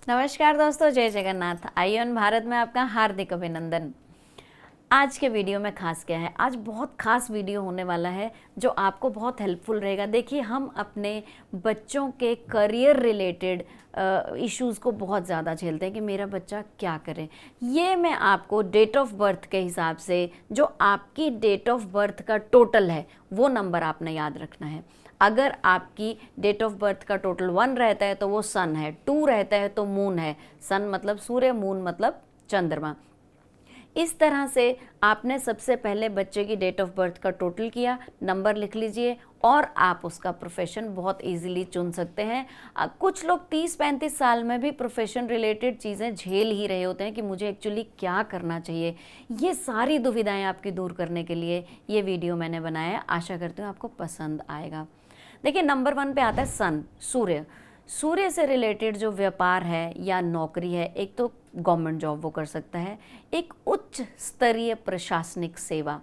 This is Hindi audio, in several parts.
नमस्कार दोस्तों, जय जगन्नाथ। आयुन भारत में आपका हार्दिक अभिनंदन। आज के वीडियो में खास क्या है, आज बहुत खास वीडियो होने वाला है जो आपको बहुत हेल्पफुल रहेगा। देखिए, हम अपने बच्चों के करियर रिलेटेड इश्यूज़ को बहुत ज़्यादा झेलते हैं कि मेरा बच्चा क्या करे। ये मैं आपको डेट ऑफ बर्थ के हिसाब से, जो आपकी डेट ऑफ बर्थ का टोटल है वो नंबर आपने याद रखना है। अगर आपकी डेट ऑफ बर्थ का टोटल 1 रहता है तो वो सन है, 2 रहता है तो मून है। सन मतलब सूर्य, मून मतलब चंद्रमा। इस तरह से आपने सबसे पहले बच्चे की डेट ऑफ बर्थ का टोटल किया, नंबर लिख लीजिए और आप उसका प्रोफेशन बहुत इजीली चुन सकते हैं। कुछ लोग 30-35 साल में भी प्रोफेशन रिलेटेड चीज़ें झेल ही रहे होते हैं कि मुझे एक्चुअली क्या करना चाहिए। ये सारी दुविधाएं आपकी दूर करने के लिए ये वीडियो मैंने बनाया है। आशा करती हूँ आपको पसंद आएगा। देखिए, नंबर 1 पे आता है सन, सूर्य। सूर्य से रिलेटेड जो व्यापार है या नौकरी है, एक तो गवर्नमेंट जॉब वो कर सकता है, एक उच्च स्तरीय प्रशासनिक सेवा,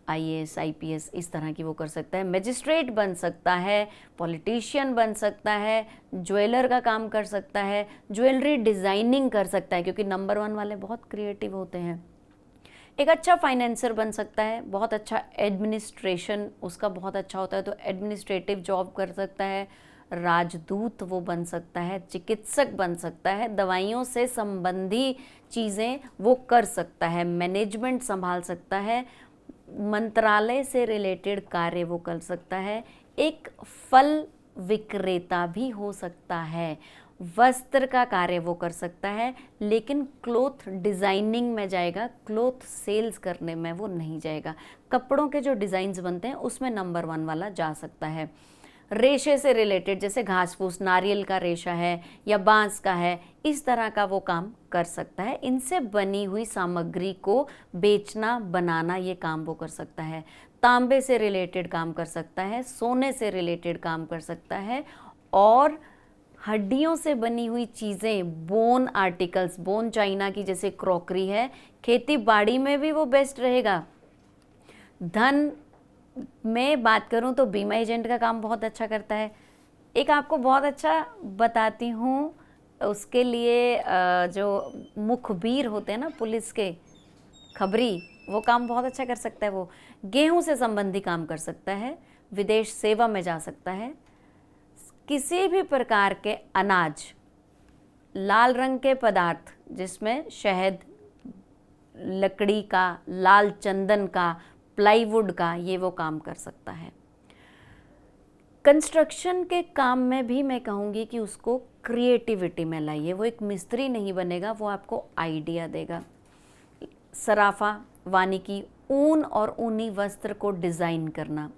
आईएएस आईपीएस इस तरह की वो कर सकता है, मजिस्ट्रेट बन सकता है, पॉलिटिशियन बन सकता है, ज्वेलर का काम कर सकता है, ज्वेलरी डिज़ाइनिंग कर सकता है क्योंकि नंबर 1 वाले बहुत क्रिएटिव होते हैं। एक अच्छा फाइनेंसर बन सकता है, बहुत अच्छा एडमिनिस्ट्रेशन उसका बहुत अच्छा होता है तो एडमिनिस्ट्रेटिव जॉब कर सकता है, राजदूत वो बन सकता है, चिकित्सक बन सकता है, दवाइयों से संबंधी चीज़ें वो कर सकता है, मैनेजमेंट संभाल सकता है, मंत्रालय से रिलेटेड कार्य वो कर सकता है, एक फल विक्रेता भी हो सकता है, वस्त्र का कार्य वो कर सकता है, लेकिन क्लोथ डिज़ाइनिंग में जाएगा, क्लोथ सेल्स करने में वो नहीं जाएगा। कपड़ों के जो डिज़ाइंस बनते हैं उसमें नंबर 1 वाला जा सकता है। रेशे से रिलेटेड, जैसे घास फूस, नारियल का रेशा है या बांस का है, इस तरह का वो काम कर सकता है। इनसे बनी हुई सामग्री को बेचना, बनाना, ये काम वो कर सकता है। तांबे से रिलेटेड काम कर सकता है, सोने से रिलेटेड काम कर सकता है, और हड्डियों से बनी हुई चीज़ें, बोन आर्टिकल्स, बोन चाइना की जैसे क्रॉकरी है, खेती बाड़ी में भी वो बेस्ट रहेगा। धन में बात करूं तो बीमा एजेंट का काम बहुत अच्छा करता है। एक आपको बहुत अच्छा बताती हूँ, उसके लिए जो मुखबिर होते हैं ना पुलिस के, खबरी, वो काम बहुत अच्छा कर सकता है। वो गेहूं से संबंधी काम कर सकता है, विदेश सेवा में जा सकता है, किसी भी प्रकार के अनाज, लाल रंग के पदार्थ जिसमें शहद, लकड़ी का, लाल चंदन का, प्लाईवुड का, ये वो काम कर सकता है। कंस्ट्रक्शन के काम में भी मैं कहूँगी कि उसको क्रिएटिविटी में लाइए। वो एक मिस्त्री नहीं बनेगा, वो आपको आइडिया देगा। सराफा, वानिकी, ऊन और ऊनी वस्त्र को डिज़ाइन करना,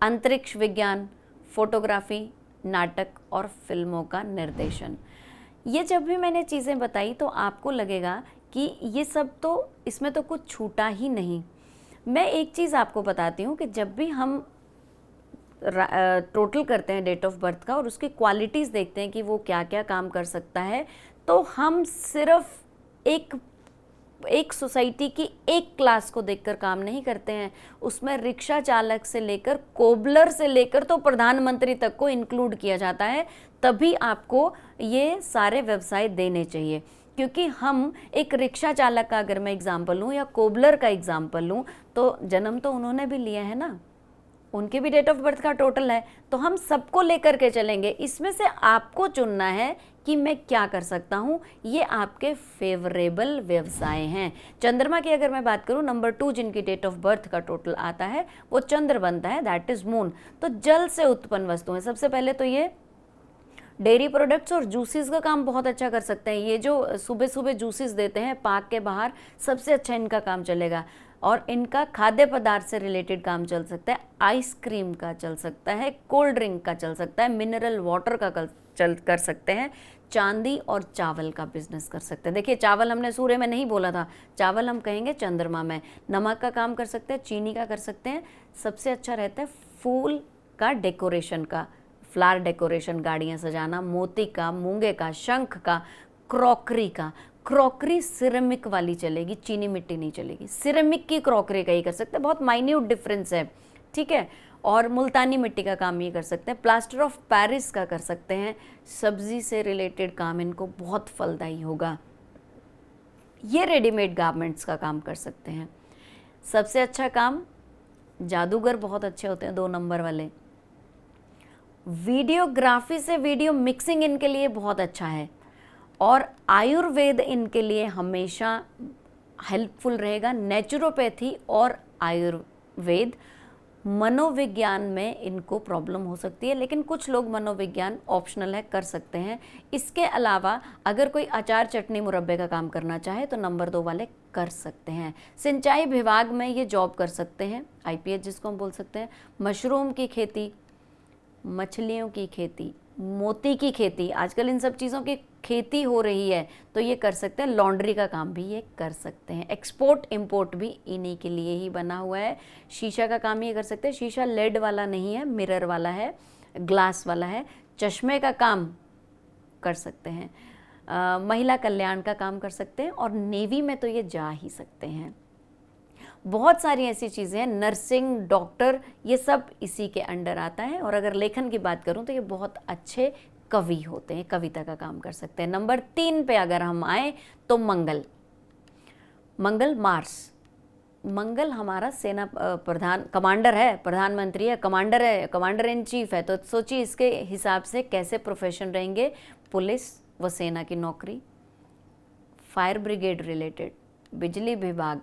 अंतरिक्ष विज्ञान, फोटोग्राफी, नाटक और फिल्मों का निर्देशन। ये जब भी मैंने चीज़ें बताई तो आपको लगेगा कि ये सब तो, इसमें तो कुछ छूटा ही नहीं। मैं एक चीज़ आपको बताती हूँ कि जब भी हम टोटल करते हैं डेट ऑफ बर्थ का और उसकी क्वालिटीज़ देखते हैं कि वो क्या क्या काम कर सकता है, तो हम सिर्फ एक सोसाइटी की एक क्लास को देखकर काम नहीं करते हैं। उसमें रिक्शा चालक से लेकर, कोबलर से लेकर तो प्रधानमंत्री तक को इंक्लूड किया जाता है। तभी आपको ये सारे व्यवसाय देने चाहिए, क्योंकि हम एक रिक्शा चालक का अगर मैं एग्जाम्पल लूँ या कोबलर का एग्जाम्पल लूँ, तो जन्म तो उन्होंने भी लिया है ना, उनके भी डेट ऑफ बर्थ का टोटल है, तो हम सबको लेकर के चलेंगे। इसमें से आपको चुनना है कि मैं क्या कर सकता हूँ। ये आपके फेवरेबल व्यवसाय हैं। चंद्रमा की अगर मैं बात करूँ, नंबर 2 जिनकी डेट ऑफ बर्थ का टोटल आता है वो चंद्र बनता है, दैट इज मून। तो जल से उत्पन्न वस्तुएं, सबसे पहले तो ये डेयरी प्रोडक्ट्स और जूसेस का काम बहुत अच्छा कर सकते हैं। ये जो सुबह सुबह जूसेस देते हैं पार्क के बाहर, सबसे अच्छा इनका काम चलेगा। और इनका खाद्य पदार्थ से रिलेटेड काम चल सकता है, आइसक्रीम का चल सकता है, कोल्ड ड्रिंक का चल सकता है, मिनरल वाटर का कर सकते हैं, चांदी और चावल का बिजनेस कर सकते हैं। देखिए, चावल हमने सूर्य में नहीं बोला था, चावल हम कहेंगे चंद्रमा में। नमक का काम कर सकते हैं, चीनी का कर सकते हैं। सबसे अच्छा रहता है फूल का डेकोरेशन का, फ्लावर डेकोरेशन, गाड़ियाँ सजाना, मोती का, मूंगे का, शंख का, क्रॉकरी का। क्रॉकरी सिरेमिक वाली चलेगी, चीनी मिट्टी नहीं चलेगी। सिरेमिक की क्रॉकरी का ही कर सकते हैं, बहुत माइन्यूट डिफरेंस है, ठीक है। और मुल्तानी मिट्टी का काम ये कर सकते हैं, प्लास्टर ऑफ पेरिस का कर सकते हैं। सब्जी से रिलेटेड काम इनको बहुत फलदायी होगा। ये रेडीमेड गारमेंट्स का काम कर सकते हैं। सबसे अच्छा काम, जादूगर बहुत अच्छे होते हैं 2 नंबर वाले। वीडियोग्राफी से वीडियो मिक्सिंग इनके लिए बहुत अच्छा है। और आयुर्वेद इनके लिए हमेशा हेल्पफुल रहेगा। नेचुरोपैथी और आयुर्वेद, मनोविज्ञान में इनको प्रॉब्लम हो सकती है, लेकिन कुछ लोग मनोविज्ञान ऑप्शनल है, कर सकते हैं। इसके अलावा अगर कोई अचार चटनी मुरब्बे का काम करना चाहे तो नंबर 2 वाले कर सकते हैं। सिंचाई विभाग में ये जॉब कर सकते हैं, IPS जिसको हम बोल सकते हैं। मशरूम की खेती, मछलियों की खेती, मोती की खेती, आजकल इन सब चीज़ों की खेती हो रही है तो ये कर सकते हैं। लॉन्ड्री का काम भी ये कर सकते हैं। एक्सपोर्ट इंपोर्ट भी इन्हीं के लिए ही बना हुआ है। शीशा का काम ये कर सकते हैं। शीशा लेड वाला नहीं है, मिरर वाला है, ग्लास वाला है। चश्मे का काम कर सकते हैं। महिला कल्याण का काम कर सकते हैं और नेवी में तो ये जा ही सकते हैं। बहुत सारी ऐसी चीज़ें हैं, नर्सिंग, डॉक्टर, ये सब इसी के अंडर आता है। और अगर लेखन की बात करूं तो ये बहुत अच्छे कवि होते हैं, कविता का काम कर सकते हैं। नंबर 3 पे अगर हम आए तो मंगल, मार्स। मंगल हमारा सेना प्रधान, कमांडर है, प्रधानमंत्री है, कमांडर है, कमांडर इन चीफ है। तो सोचिए इसके हिसाब से कैसे प्रोफेशन रहेंगे। पुलिस व सेना की नौकरी, फायर ब्रिगेड रिलेटेड, बिजली विभाग,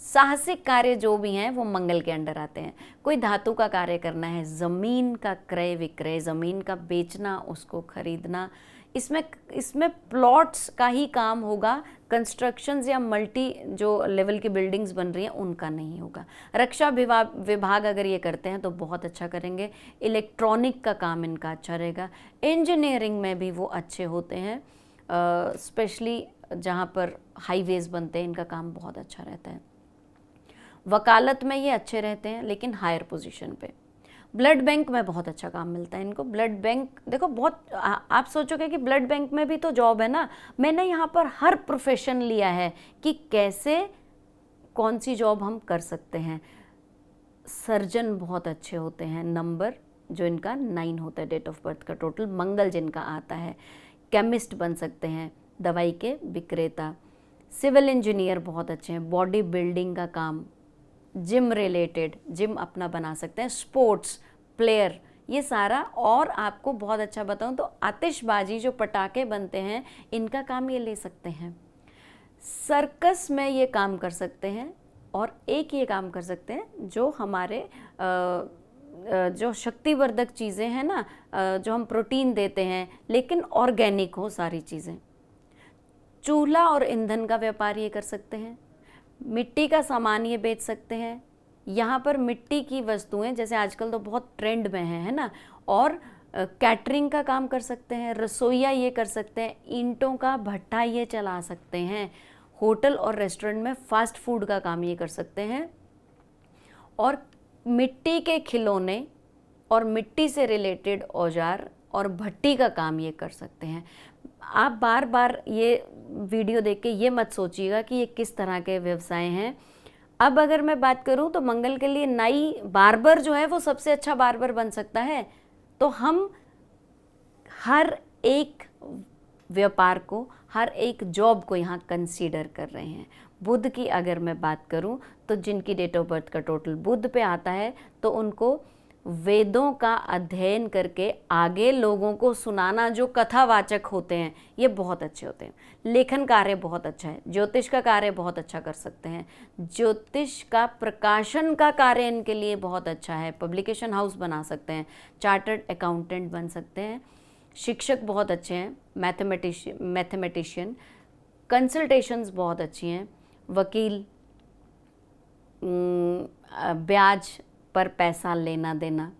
साहसिक कार्य जो भी हैं वो मंगल के अंडर आते हैं। कोई धातु का कार्य करना है, ज़मीन का क्रय विक्रय, ज़मीन का बेचना, उसको खरीदना, इसमें प्लॉट्स का ही काम होगा। कंस्ट्रक्शंस या मल्टी जो लेवल की बिल्डिंग्स बन रही हैं उनका नहीं होगा। रक्षा विभाग अगर ये करते हैं तो बहुत अच्छा करेंगे। इलेक्ट्रॉनिक का काम इनका अच्छा रहेगा। इंजीनियरिंग में भी वो अच्छे होते हैं, स्पेशली जहाँ पर हाईवेज बनते हैं, इनका काम बहुत अच्छा रहता है। वकालत में ये अच्छे रहते हैं लेकिन हायर पोजीशन पे। ब्लड बैंक में बहुत अच्छा काम मिलता है इनको। ब्लड बैंक देखो, बहुत आप सोचोगे कि ब्लड बैंक में भी तो जॉब है ना। मैंने यहाँ पर हर प्रोफेशन लिया है कि कैसे कौन सी जॉब हम कर सकते हैं। सर्जन बहुत अच्छे होते हैं, नंबर जो इनका 9 होता है डेट ऑफ बर्थ का टोटल, मंगल जिनका आता है। केमिस्ट बन सकते हैं, दवाई के विक्रेता। सिविल इंजीनियर बहुत अच्छे हैं। बॉडी बिल्डिंग का काम, जिम रिलेटेड, जिम अपना बना सकते हैं। स्पोर्ट्स प्लेयर, ये सारा। और आपको बहुत अच्छा बताऊं तो आतिशबाजी, जो पटाखे बनते हैं, इनका काम ये ले सकते हैं। सर्कस में ये काम कर सकते हैं। और एक ये काम कर सकते हैं जो हमारे जो शक्तिवर्धक चीज़ें हैं ना, जो हम प्रोटीन देते हैं लेकिन ऑर्गेनिक हो सारी चीज़ें। चूल्हा और ईंधन का व्यापार ये कर सकते हैं। मिट्टी का सामान ये बेच सकते हैं। यहाँ पर मिट्टी की वस्तुएं जैसे आजकल तो बहुत ट्रेंड में है ना। और कैटरिंग का काम कर सकते हैं। रसोईया ये कर सकते हैं। ईंटों का भट्ठा ये चला सकते हैं। होटल और रेस्टोरेंट में फास्ट फूड का काम ये कर सकते हैं। और मिट्टी के खिलौने और मिट्टी से रिलेटेड औजार और भट्टी का काम ये कर सकते हैं। आप बार बार ये वीडियो देख के ये मत सोचिएगा कि ये किस तरह के व्यवसाय हैं। अब अगर मैं बात करूं तो मंगल के लिए नाई, बार्बर जो है वो सबसे अच्छा बार्बर बन सकता है। तो हम हर एक व्यापार को, हर एक जॉब को यहाँ कंसीडर कर रहे हैं। बुध की अगर मैं बात करूं तो जिनकी डेट ऑफ बर्थ का टोटल बुध पे आता है तो उनको वेदों का अध्ययन करके आगे लोगों को सुनाना, जो कथावाचक होते हैं, ये बहुत अच्छे होते हैं। लेखन कार्य बहुत अच्छा है। ज्योतिष का कार्य बहुत अच्छा कर सकते हैं। ज्योतिष का प्रकाशन का कार्य इनके लिए बहुत अच्छा है। पब्लिकेशन हाउस बना सकते हैं। चार्टर्ड अकाउंटेंट बन सकते हैं। शिक्षक बहुत अच्छे हैं। मैथमेटिशियन, कंसल्टेशंस बहुत अच्छी हैं। वकील, ब्याज पर पैसा लेना देना,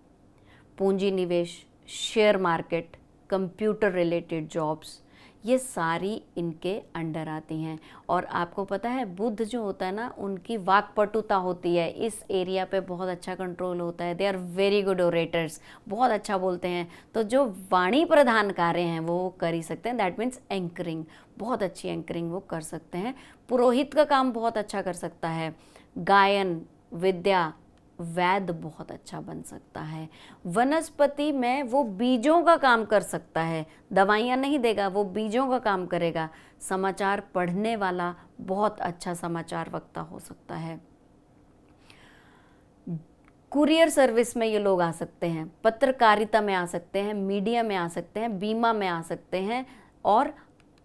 पूंजी निवेश, share market, computer related jobs, ये सारी इनके अंडर आती हैं। और आपको पता है बुध जो होता है ना, उनकी वाक्पटुता होती है, इस एरिया पे बहुत अच्छा कंट्रोल होता है। They are very good orators, बहुत अच्छा बोलते हैं। तो जो वाणी प्रधान कार्य हैं वो कर ही सकते हैं। दैट मीन्स एंकरिंग, बहुत अच्छी एंकरिंग वो कर सकते हैं। पुरोहित का काम बहुत अच्छा कर सकता है। गायन, विद्या, वैद्य बहुत अच्छा बन सकता है। वनस्पति में वो बीजों का काम कर सकता है, दवाइयाँ नहीं देगा, वो बीजों का काम करेगा। समाचार पढ़ने वाला बहुत अच्छा समाचार वक्ता हो सकता है। कुरियर सर्विस में ये लोग आ सकते हैं, पत्रकारिता में आ सकते हैं, मीडिया में आ सकते हैं, बीमा में आ सकते हैं, और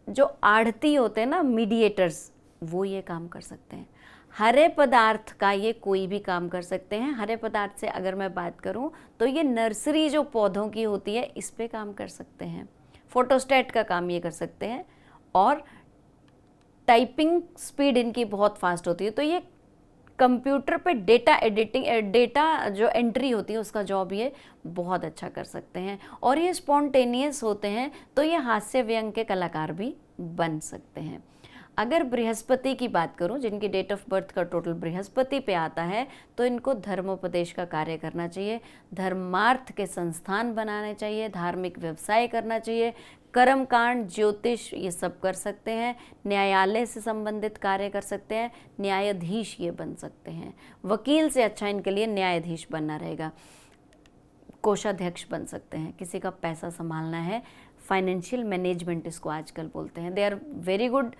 जो आढ़ती होते हैं ना, मीडिएटर्स, वो ये काम कर सकते हैं। हरे पदार्थ का ये कोई भी काम कर सकते हैं। हरे पदार्थ से अगर मैं बात करूं तो ये नर्सरी जो पौधों की होती है इस पे काम कर सकते हैं। फोटोस्टेट का काम ये कर सकते हैं, और टाइपिंग स्पीड इनकी बहुत फास्ट होती है, तो ये कंप्यूटर पे डेटा एडिटिंग, डेटा जो एंट्री होती है उसका जॉब ये बहुत अच्छा कर सकते हैं। और ये स्पॉन्टेनियस होते हैं, तो ये हास्य व्यंग के कलाकार भी बन सकते हैं। अगर बृहस्पति की बात करूं, जिनकी डेट ऑफ बर्थ का टोटल बृहस्पति पे आता है, तो इनको धर्मोपदेश का कार्य करना चाहिए, धर्मार्थ के संस्थान बनाने चाहिए, धार्मिक व्यवसाय करना चाहिए, कर्मकांड, ज्योतिष, ये सब कर सकते हैं, न्यायालय से संबंधित कार्य कर सकते हैं, न्यायाधीश ये बन सकते हैं। वकील से अच्छा इनके लिए न्यायाधीश बनना रहेगा। कोषाध्यक्ष बन सकते हैं, किसी का पैसा संभालना है, फाइनेंशियल मैनेजमेंट इसको आजकल बोलते हैं। They are very good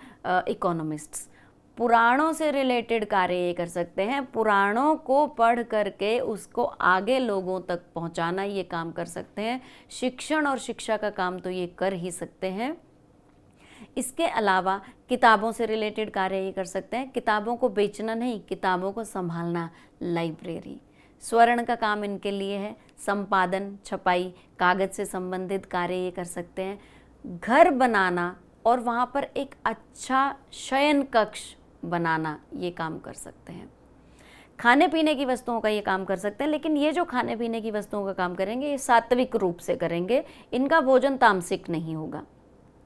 economists. पुराणों से रिलेटेड कार्य ये कर सकते हैं, पुराणों को पढ़ करके उसको आगे लोगों तक पहुंचाना ये काम कर सकते हैं। शिक्षण और शिक्षा का काम तो ये कर ही सकते हैं। इसके अलावा किताबों से रिलेटेड कार्य ये कर सकते हैं, किताबों को बेचना नहीं, किताबों को संभालना, लाइब्रेरी। स्वर्ण का काम इनके लिए है, संपादन, छपाई, कागज से संबंधित कार्य ये कर सकते हैं। घर बनाना और वहाँ पर एक अच्छा शयन कक्ष बनाना ये काम कर सकते हैं। खाने पीने की वस्तुओं का ये काम कर सकते हैं, लेकिन ये जो खाने पीने की वस्तुओं का काम करेंगे ये सात्विक रूप से करेंगे, इनका भोजन तामसिक नहीं होगा।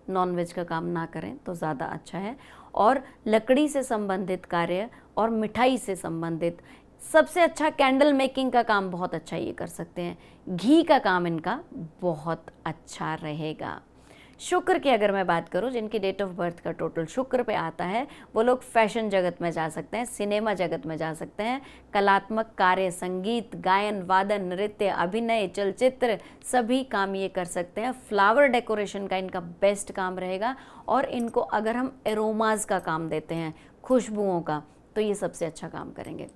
नॉनवेज का काम ना करें तो ज़्यादा अच्छा है। और लकड़ी से संबंधित कार्य और मिठाई से संबंधित, सबसे अच्छा कैंडल मेकिंग का काम बहुत अच्छा ये कर सकते हैं। घी का काम इनका बहुत अच्छा रहेगा। शुक्र की अगर मैं बात करूं, जिनकी डेट ऑफ बर्थ का टोटल शुक्र पे आता है, वो लोग फैशन जगत में जा सकते हैं, सिनेमा जगत में जा सकते हैं, कलात्मक कार्य, संगीत, गायन, वादन, नृत्य, अभिनय, चलचित्र, सभी काम ये कर सकते हैं। फ्लावर डेकोरेशन का इनका बेस्ट काम रहेगा। और इनको अगर हम एरोमाज का काम देते हैं, खुशबुओं का, तो ये सबसे अच्छा काम करेंगे।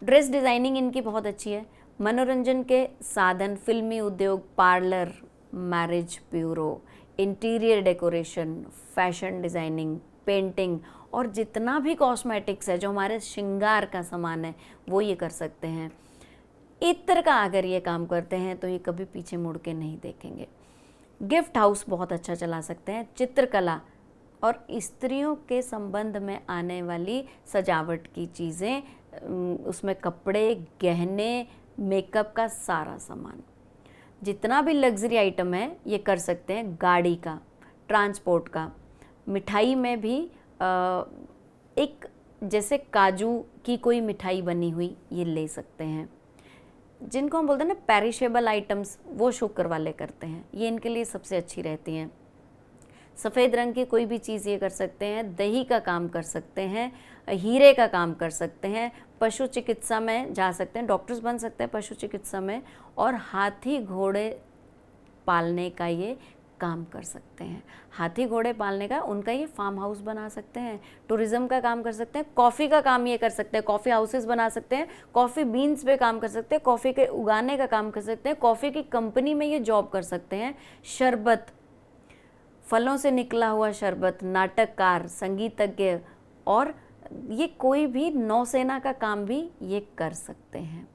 ड्रेस डिज़ाइनिंग इनकी बहुत अच्छी है। मनोरंजन के साधन, फिल्मी उद्योग, parlour, marriage bureau, interior decoration, fashion designing, painting, और जितना भी कॉस्मेटिक्स है जो हमारे श्रृंगार का सामान है वो ये कर सकते हैं। इत्र का अगर ये काम करते हैं तो ये कभी पीछे मुड़ के नहीं देखेंगे। गिफ्ट हाउस बहुत अच्छा चला सकते हैं। चित्रकला और स्त्रियों के संबंध में आने वाली सजावट की चीज़ें, उसमें कपड़े, गहने, मेकअप का सारा सामान, जितना भी लग्जरी आइटम है ये कर सकते हैं। गाड़ी का, ट्रांसपोर्ट का, मिठाई में भी एक जैसे काजू की कोई मिठाई बनी हुई ये ले सकते हैं। जिनको हम बोलते हैं ना पेरिशेबल आइटम्स, वो शुक्र वाले करते हैं, ये इनके लिए सबसे अच्छी रहती हैं। सफ़ेद रंग की कोई भी चीज़ ये कर सकते हैं। दही का काम कर सकते हैं, हीरे का काम कर सकते हैं, पशु चिकित्सा में जा सकते हैं, डॉक्टर्स बन सकते हैं पशु चिकित्सा में, और हाथी घोड़े पालने का ये काम कर सकते हैं। हाथी घोड़े पालने का उनका ये फार्म हाउस बना सकते हैं। टूरिज़्म का काम कर सकते हैं। कॉफ़ी का काम ये कर सकते हैं, कॉफ़ी हाउसेस बना सकते हैं, कॉफ़ी बीन्स पे काम कर सकते हैं, कॉफ़ी के उगाने का काम कर सकते हैं, कॉफ़ी की कंपनी में ये जॉब कर सकते हैं। शरबत, फलों से निकला हुआ शरबत, नाटककार, संगीतज्ञ, और ये कोई भी नौसेना का काम भी ये कर सकते हैं।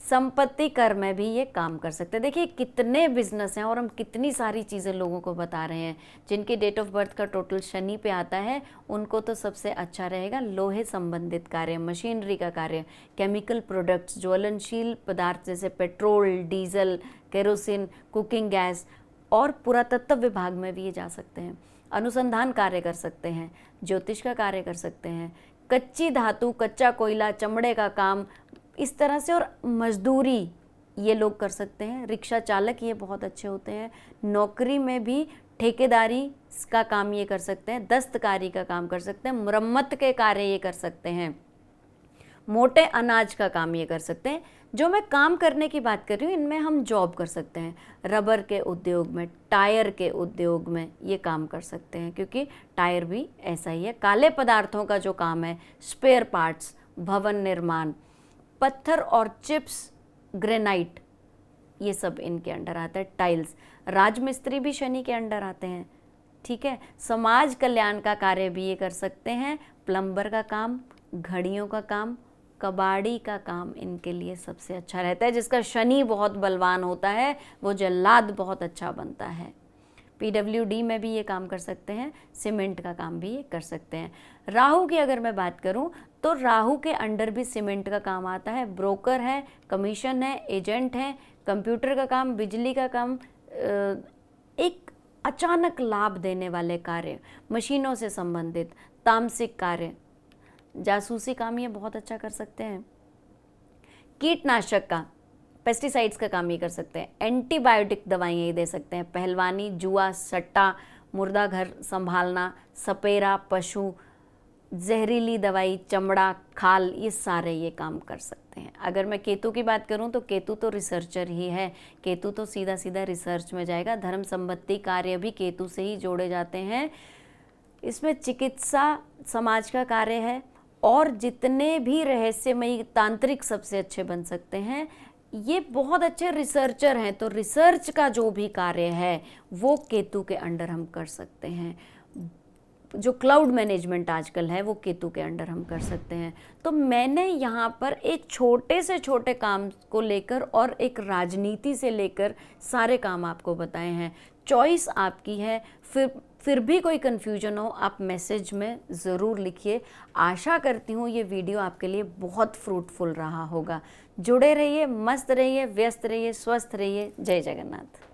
संपत्ति कर में भी ये काम कर सकते हैं। देखिए कितने बिजनेस हैं और हम कितनी सारी चीज़ें लोगों को बता रहे हैं। जिनकी डेट ऑफ बर्थ का टोटल शनि पे आता है उनको तो सबसे अच्छा रहेगा लोहे संबंधित कार्य, मशीनरी का कार्य, केमिकल प्रोडक्ट्स, ज्वलनशील पदार्थ जैसे petrol, diesel, kerosene, cooking gas, और पुरातत्व विभाग में भी ये जा सकते हैं। अनुसंधान कार्य कर सकते हैं, ज्योतिष का कार्य कर सकते हैं, कच्ची धातु, कच्चा कोयला, चमड़े का काम, इस तरह से, और मजदूरी ये लोग कर सकते हैं। रिक्शा चालक ये बहुत अच्छे होते हैं। नौकरी में भी ठेकेदारी का काम ये कर सकते हैं, दस्तकारी का काम कर सकते हैं, मुरम्मत के कार्य ये कर सकते हैं। मोटे अनाज का काम ये कर सकते हैं। जो मैं काम करने की बात कर रही हूँ, इनमें हम जॉब कर सकते हैं। रबर के उद्योग में, टायर के उद्योग में ये काम कर सकते हैं, क्योंकि टायर भी ऐसा ही है। काले पदार्थों का जो काम है, स्पेयर पार्ट्स, भवन निर्माण, पत्थर और चिप्स, ग्रेनाइट, ये सब इनके अंडर आता है। टाइल्स, राजमिस्त्री भी शनि के अंडर आते हैं, ठीक है। समाज कल्याण का कार्य भी ये कर सकते हैं। प्लम्बर का काम, घड़ियों का काम, कबाड़ी का काम इनके लिए सबसे अच्छा रहता है। जिसका शनि बहुत बलवान होता है वो जल्लाद बहुत अच्छा बनता है। PWD में भी ये काम कर सकते हैं। सीमेंट का काम भी ये कर सकते हैं। राहु की अगर मैं बात करूं तो राहु के अंडर भी सीमेंट का काम आता है। ब्रोकर है, कमीशन है, एजेंट है, कंप्यूटर का काम, बिजली का काम, एक अचानक लाभ देने वाले कार्य, मशीनों से संबंधित तामसिक कार्य, जासूसी काम ये बहुत अच्छा कर सकते हैं। कीटनाशक का, पेस्टिसाइड्स का काम ये कर सकते हैं। एंटीबायोटिक दवाइयाँ ये दे सकते हैं। पहलवानी, जुआ, सट्टा, मुर्दा घर संभालना, सपेरा, पशु, जहरीली दवाई, चमड़ा, खाल, ये सारे ये काम कर सकते हैं। अगर मैं केतु की बात करूं तो केतु तो रिसर्चर ही है। केतु तो सीधा सीधा रिसर्च में जाएगा। धर्म संबंधी कार्य भी केतु से ही जोड़े जाते हैं। इसमें चिकित्सा, समाज का कार्य है, और जितने भी रहस्यमयी तांत्रिक सबसे अच्छे बन सकते हैं, ये बहुत अच्छे रिसर्चर हैं। तो रिसर्च का जो भी कार्य है वो केतु के अंडर हम कर सकते हैं। जो क्लाउड मैनेजमेंट आजकल है वो केतु के अंडर हम कर सकते हैं। तो मैंने यहाँ पर एक छोटे से छोटे काम को लेकर और एक राजनीति से लेकर सारे काम आपको बताए हैं। चॉइस आपकी है। फिर भी कोई कन्फ्यूजन हो आप मैसेज में ज़रूर लिखिए। आशा करती हूँ ये वीडियो आपके लिए बहुत फ्रूटफुल रहा होगा। जुड़े रहिए, मस्त रहिए, व्यस्त रहिए, स्वस्थ रहिए। जय जगन्नाथ।